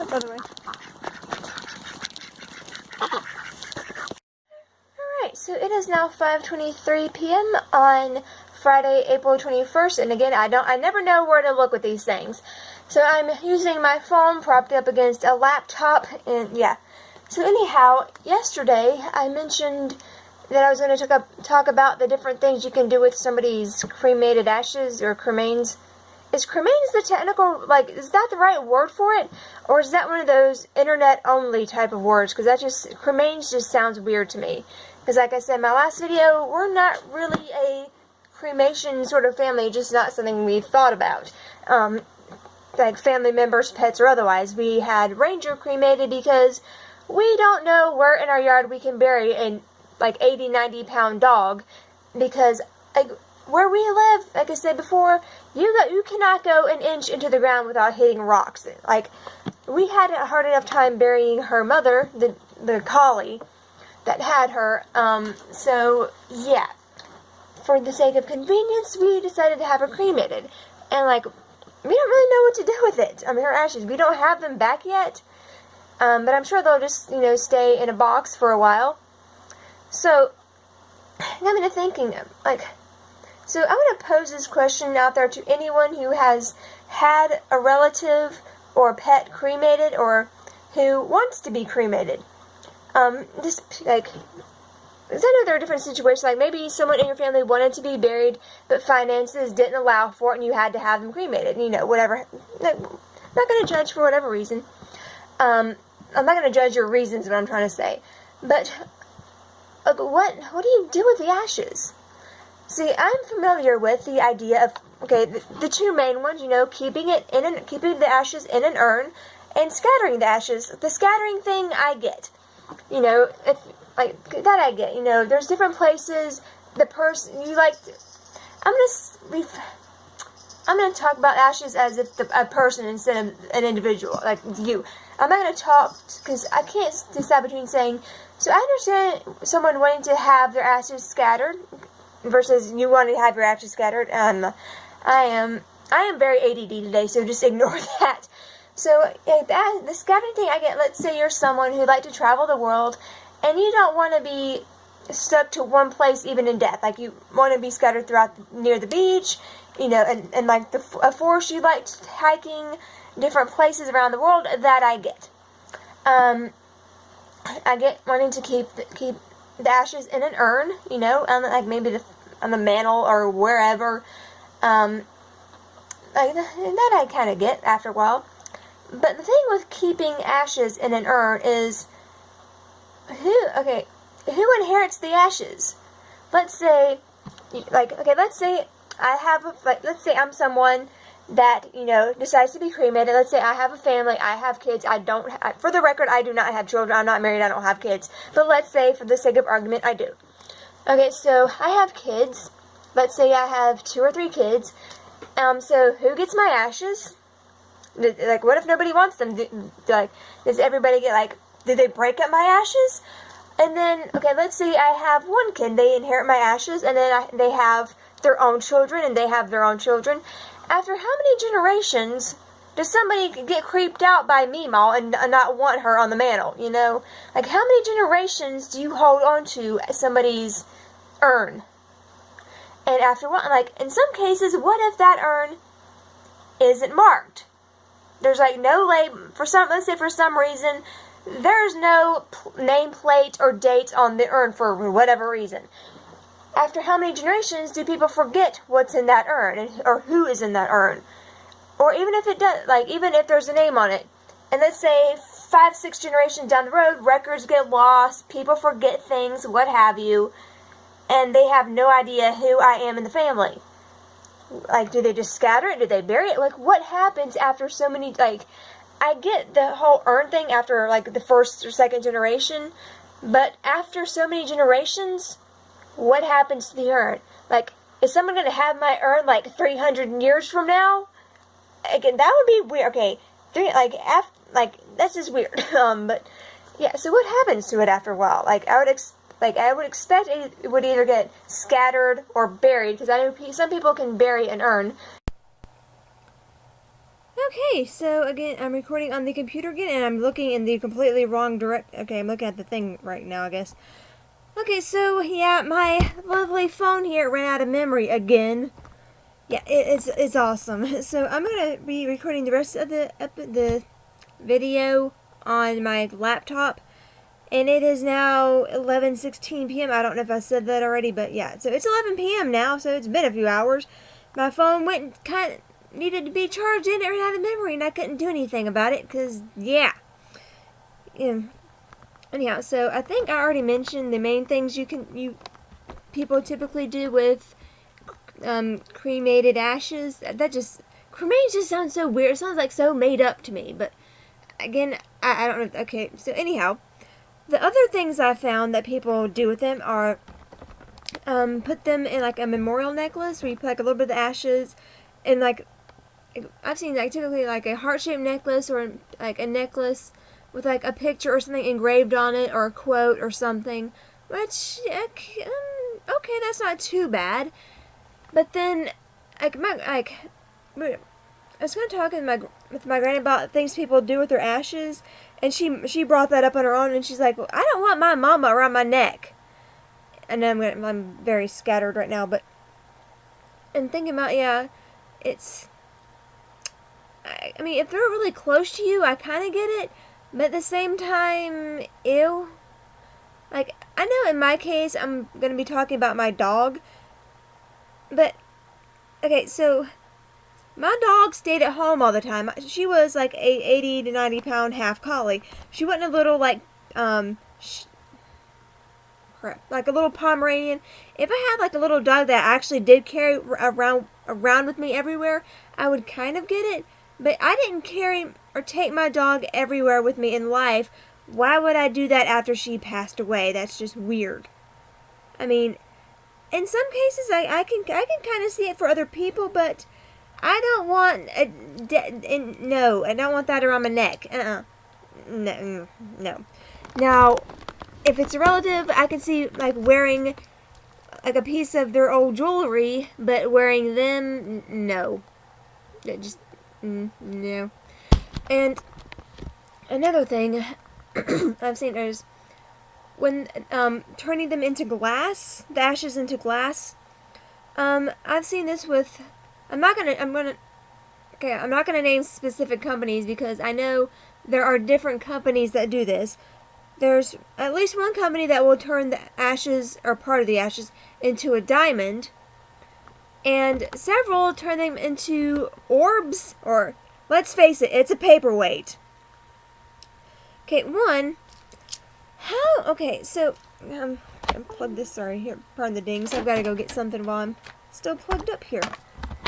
By the way. Alright, so it is now 5:23 p.m. on Friday, April 21st, and again, I never know where to look with these things. So I'm using my phone propped up against a laptop, and yeah. So anyhow, yesterday I mentioned that I was going to talk about the different things you can do with somebody's cremated ashes, or cremains. Is cremains the technical, like, is that the right word for it? Or is that one of those internet-only type of words? Because cremains just sounds weird to me. Because like I said in my last video, we're not really a cremation sort of family, just not something we've thought about. Like family members, pets, or otherwise. We had Ranger cremated because we don't know where in our yard we can bury a, like, 80-90 pound dog. Because, like, where we live, like I said before, you cannot go an inch into the ground without hitting rocks. Like, we had a hard enough time burying her mother, the collie that had her. So yeah, for the sake of convenience, we decided to have her cremated. And like, we don't really know what to do with it. I mean, her ashes, we don't have them back yet. But I'm sure they'll just, stay in a box for a while. So, I got me to thinking, like, so I'm going to pose this question out there to anyone who has had a relative or pet cremated, or who wants to be cremated. Because I know there are different situations, like maybe someone in your family wanted to be buried, but finances didn't allow for it, and you had to have them cremated, whatever. Like, not going to judge for whatever reason. I'm not going to judge your reasons, what I'm trying to say. But, what do you do with the ashes? See, I'm familiar with the idea of, okay, the two main ones, keeping the ashes in an urn, and scattering the ashes. The scattering thing, I get. That I get. There's different places, the person, I'm going to talk about ashes as if a person instead of an individual, like you. I'm not going to talk, because I can't decide between saying, so I understand someone wanting to have their ashes scattered, versus you wanting to have your ashes scattered. I am very ADD today, so just ignore that. So, the scattering thing, I get, let's say you're someone who like to travel the world, and you don't want to be stuck to one place even in death. Like, you want to be scattered throughout near the beach, and like a forest, you like hiking different places around the world. That I get. I get wanting to keep the ashes in an urn, like maybe on the mantle or wherever. Like that I kind of get after a while. But the thing with keeping ashes in an urn is who inherits the ashes? Let's say, let's say I'm someone that, decides to be cremated. Let's say I have a family, I have kids, for the record, I do not have children, I'm not married, I don't have kids. But let's say, for the sake of argument, I do. Okay, so I have kids. Let's say I have 2 or 3 kids. So who gets my ashes? Like, what if nobody wants them? Does everybody get, do they break up my ashes? And then, okay, let's say I have 1 kid, they inherit my ashes, and then they have their own children, and they have their own children. After how many generations does somebody get creeped out by Meemaw and not want her on the mantle, Like, how many generations do you hold on to somebody's urn? And after what, in some cases, what if that urn isn't marked? There's, no label, let's say for some reason, there's no nameplate or date on the urn for whatever reason. after how many generations do people forget what's in that urn or who is in that urn? Or even if it does, like even if there's a name on it, and let's say 5, 6 generations down the road, records get lost, people forget things, what have you, and they have no idea who I am in the family. Like, do they just scatter it? Do they bury it? Like, what happens after so many, like, I get the whole urn thing after, like, the first or second generation, but after so many generations, what happens to the urn? Like, is someone going to have my urn, like, 300 years from now? Again, that would be weird. Okay, that's just weird. But, yeah, so what happens to it after a while? Like, I would expect it would either get scattered or buried, because I know some people can bury an urn. Okay, so again, I'm recording on the computer again, and I'm looking in the completely wrong okay, I'm looking at the thing right now, I guess. Okay, so, yeah, my lovely phone here ran out of memory again. Yeah, it's awesome. So, I'm going to be recording the rest of the video on my laptop. And it is now 11:16 p.m. I don't know if I said that already, but yeah. So it's 11 p.m. now, so it's been a few hours. My phone needed to be charged and it ran out of memory, and I couldn't do anything about it, because, yeah. Anyhow, so I think I already mentioned the main things people typically do with cremated ashes. Cremains just sounds so weird. It sounds like so made up to me, but again, I don't know. Okay, so anyhow. The other things I found that people do with them are put them in like a memorial necklace where you put like a little bit of the ashes and like I've seen like typically like a heart-shaped necklace or like a necklace with like a picture or something engraved on it or a quote or something, which okay, that's not too bad. But then I was going to talk with my granny about things people do with their ashes, and she brought that up on her own, and she's like, well, I don't want my mama around my neck. And I'm very scattered right now, and thinking about, yeah, I mean, if they're really close to you, I kind of get it, but at the same time, ew. Like, I know in my case, I'm going to be talking about my dog, but, okay, so my dog stayed at home all the time. She was like a 80 to 90 pound half collie. She wasn't a little like like a little Pomeranian. If I had like a little dog that I actually did carry around with me everywhere, I would kind of get it. But I didn't carry or take my dog everywhere with me in life. Why would I do that after she passed away? That's just weird. I mean, in some cases I can kind of see it for other people, but I don't want no, I don't want that around my neck. No. Now, if it's a relative, I can see like wearing like a piece of their old jewelry, but wearing them, no. Just no. And another thing I've seen is when turning them into glass, the ashes into glass. I've seen this with. I'm not gonna name specific companies because I know there are different companies that do this. There's at least one company that will turn the ashes, or part of the ashes, into a diamond. And several turn them into orbs, or, let's face it, it's a paperweight. Okay, so, unplug this, sorry, here, pardon the dings, I've got to go get something while I'm still plugged up here.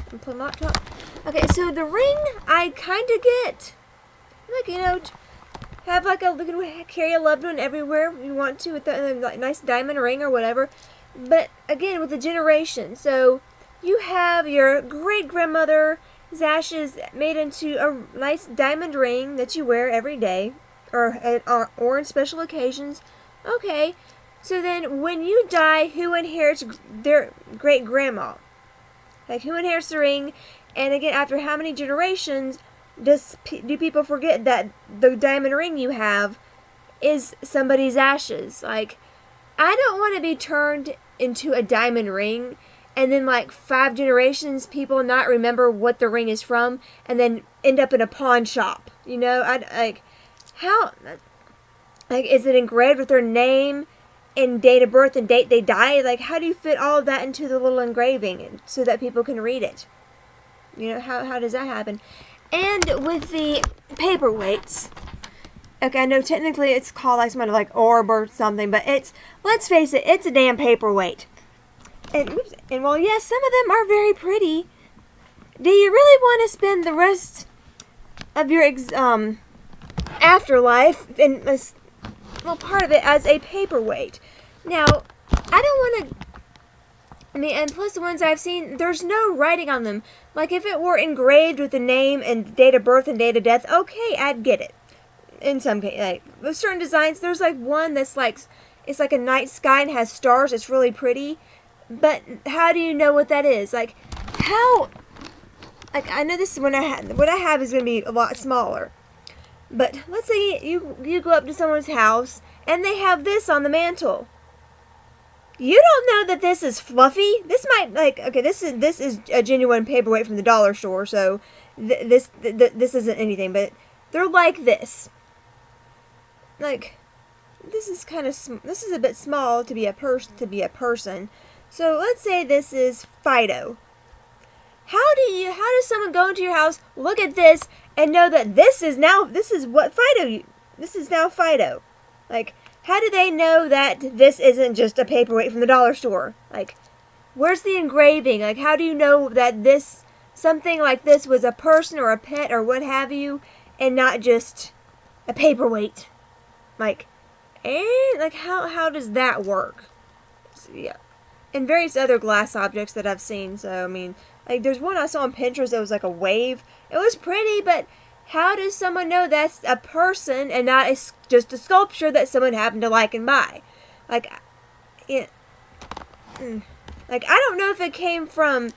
Unplug my laptop. Okay, so the ring, I kind of get. Like, have like carry a loved one everywhere you want to with a like, nice diamond ring or whatever. But, again, with the generation, so you have your great-grandmother's ashes made into a nice diamond ring that you wear every day, or in special occasions. Okay, so then when you die, who inherits their great-grandma? Like, who inherits the ring? And again, after how many generations do people forget that the diamond ring you have is somebody's ashes? Like, I don't want to be turned into a diamond ring and then like 5 generations people not remember what the ring is from and then end up in a pawn shop. How, like, is it engraved with their name and date of birth and date they died. Like, how do you fit all of that into the little engraving so that people can read it? You know, how does that happen? And with the paperweights, okay, I know technically it's called like some kind of like orb or something, but it's, let's face it, it's a damn paperweight. And well, yes, some of them are very pretty. Do you really want to spend the rest of your afterlife in this, well, part of it as a paperweight? Now, I don't want to. I mean, and plus the ones I've seen, there's no writing on them. Like, if it were engraved with the name and date of birth and date of death, okay, I'd get it. In some cases, like, with certain designs, there's like one that's like, it's like a night sky and has stars. It's really pretty. But how do you know what that is? Like, how, like, I know this is what I have is going to be a lot smaller. But let's say you go up to someone's house and they have this on the mantle. You don't know that this is fluffy. This might, like, okay, this is a genuine paperweight from the dollar store, so this isn't anything, but they're like this. Like, this is kind of this is a bit small to be a person. So let's say this is Fido. How does someone go into your house, look at this, and know that this is now Fido? Like, how do they know that this isn't just a paperweight from the dollar store? Like, where's the engraving? Like, how do you know that this, something like this was a person or a pet or what have you, and not just a paperweight? Like, like how does that work? So, yeah. And various other glass objects that I've seen. So, I mean, like, there's one I saw on Pinterest that was like a wave. It was pretty, but how does someone know that's a person and not just a sculpture that someone happened to like and buy? Like, like, I don't know if it came from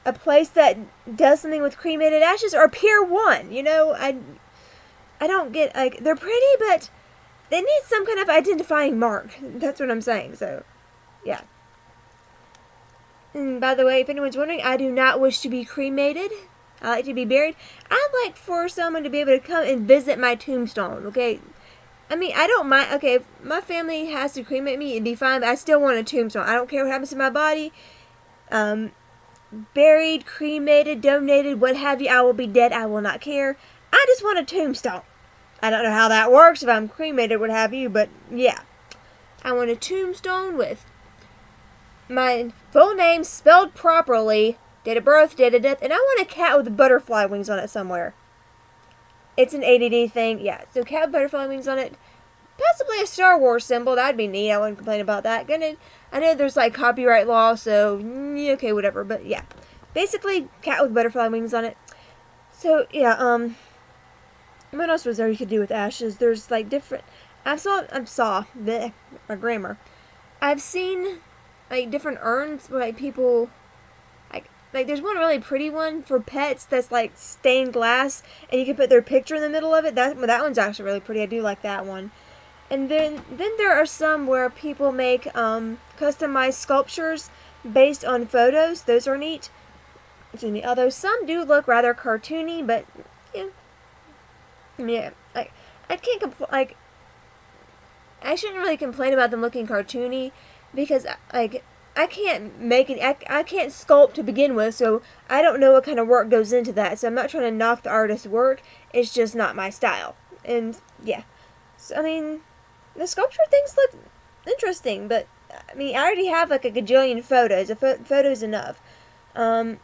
a place that does something with cremated ashes or Pier 1. You know, I don't get, like, they're pretty, but they need some kind of identifying mark. That's what I'm saying. So, yeah. And by the way, if anyone's wondering, I do not wish to be cremated. I like to be buried. I'd like for someone to be able to come and visit my tombstone, okay? I mean, I don't mind. Okay, if my family has to cremate me, it'd be fine, but I still want a tombstone. I don't care what happens to my body. Buried, cremated, donated, what have you, I will be dead. I will not care. I just want a tombstone. I don't know how that works if I'm cremated, what have you, but yeah. I want a tombstone with my full name spelled properly, date of birth, date of death, and I want a cat with butterfly wings on it somewhere. It's an ADD thing, yeah. So cat with butterfly wings on it. Possibly a Star Wars symbol, that'd be neat. I wouldn't complain about that. I know there's like copyright law, so okay, whatever. But yeah, basically cat with butterfly wings on it. So yeah, what else was there you could do with ashes? There's like different. My grammar. I've seen like different urns where like people. Like, there's one really pretty one for pets that's, like, stained glass, and you can put their picture in the middle of it. That one's actually really pretty. I do like that one. And then there are some where people make customized sculptures based on photos. Those are neat. Although some do look rather cartoony, but, yeah. I can't like, I shouldn't really complain about them looking cartoony, because, like, I can't make it. I can't sculpt to begin with, so I don't know what kind of work goes into that. So I'm not trying to knock the artist's work. It's just not my style. And yeah, so I mean, the sculpture things look interesting, but I mean, I already have like a gajillion photos. A photo's enough. So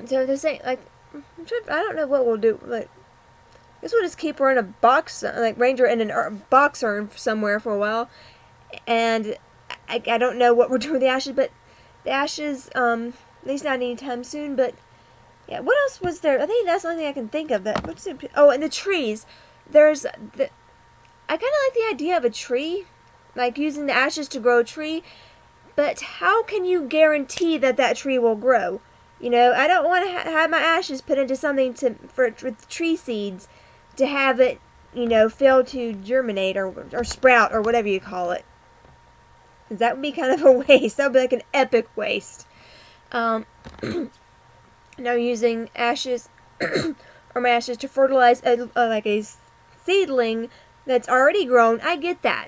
they're saying like, I don't know what we'll do. Like, I guess we'll just keep her in a box, like Ranger in a box urn somewhere for a while, and. I don't know what we're doing with the ashes, but the ashes, at least not anytime soon, but, yeah, what else was there? I think that's the only thing I can think of. Oh, and the trees. I kind of like the idea of a tree, like using the ashes to grow a tree, but how can you guarantee that that tree will grow? You know, I don't want to have my ashes put into something with tree seeds to have it, fail to germinate or sprout or whatever you call it. That would be kind of a waste. That would be like an epic waste. Now using ashes or my ashes to fertilize like a seedling that's already grown, I get that.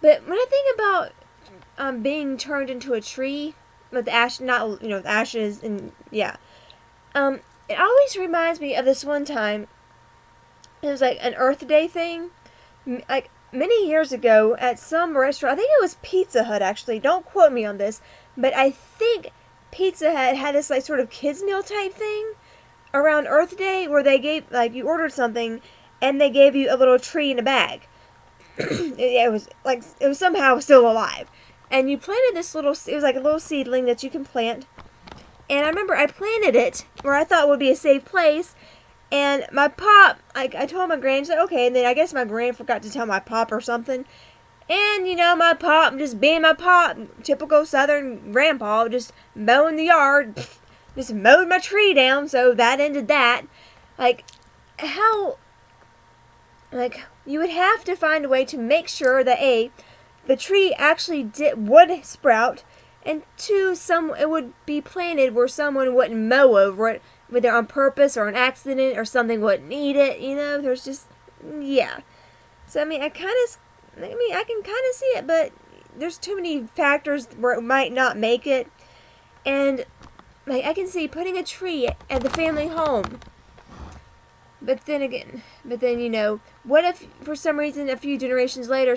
But when I think about being turned into a tree with ash, not with ashes, and yeah, it always reminds me of this one time. It was like an Earth Day thing, like many years ago at some restaurant. I think it was Pizza Hut, actually. Don't quote me on this, but I think Pizza Hut had this like sort of kids meal type thing around Earth Day where they gave, like, you ordered something and they gave you a little tree in a bag. It was somehow still alive, and you planted this little. It was like a little seedling that you can plant. And I remember I planted it where I thought would be a safe place. And my pop, I told my gran, she's like, okay. And then I guess my gran forgot to tell my pop or something. And, my pop, just being my pop, typical southern grandpa, just mowing the yard, just mowed my tree down. So that ended that. Like, how, like, you would have to find a way to make sure that, A, the tree actually would sprout, and 2, it would be planted where someone wouldn't mow over it, whether on purpose or an accident or something wouldn't eat it, there's just, yeah. So, I can kind of see it, but there's too many factors where it might not make it. And, I can see putting a tree at the family home. But then, what if for some reason a few generations later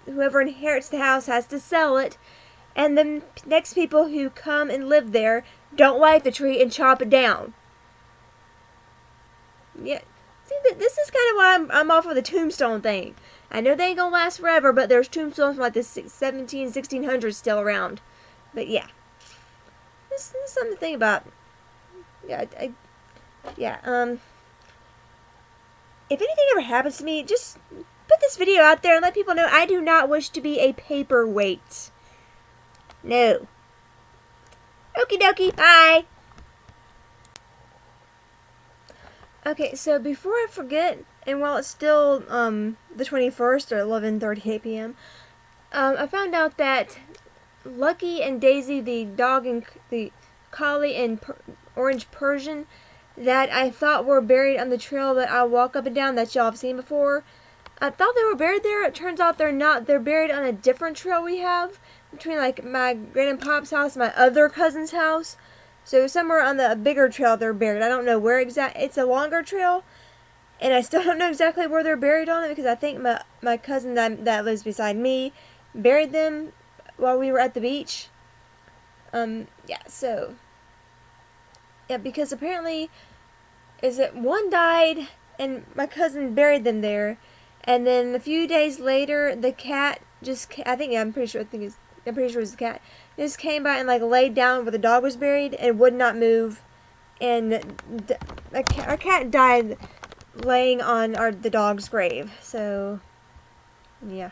whoever inherits the house has to sell it, and the next people who come and live there don't like the tree and chop it down? Yeah, see, this is kind of why I'm off of the tombstone thing. I know they ain't gonna last forever, but there's tombstones from like the 1600s still around. But yeah, this is something to think about. Yeah, if anything ever happens to me, just put this video out there and let people know I do not wish to be a paperweight. No. Okie dokie, bye! Okay, so before I forget, and while it's still, the 21st, or 11:38 p.m., I found out that Lucky and Daisy, the dog and the collie and orange Persian, that I thought were buried on the trail that I walk up and down that y'all have seen before. I thought they were buried there. It turns out they're not. They're buried on a different trail we have between like my grand and pop's house and my other cousin's house. So somewhere on the bigger trail they're buried. I don't know where exactly. It's a longer trail, and I still don't know exactly where they're buried on it because I think my cousin that lives beside me buried them while we were at the beach. Because apparently one died and my cousin buried them there, and then a few days later the cat I'm pretty sure it was the cat, just came by and like laid down where the dog was buried and would not move, and our cat died laying on the dog's grave. So yeah.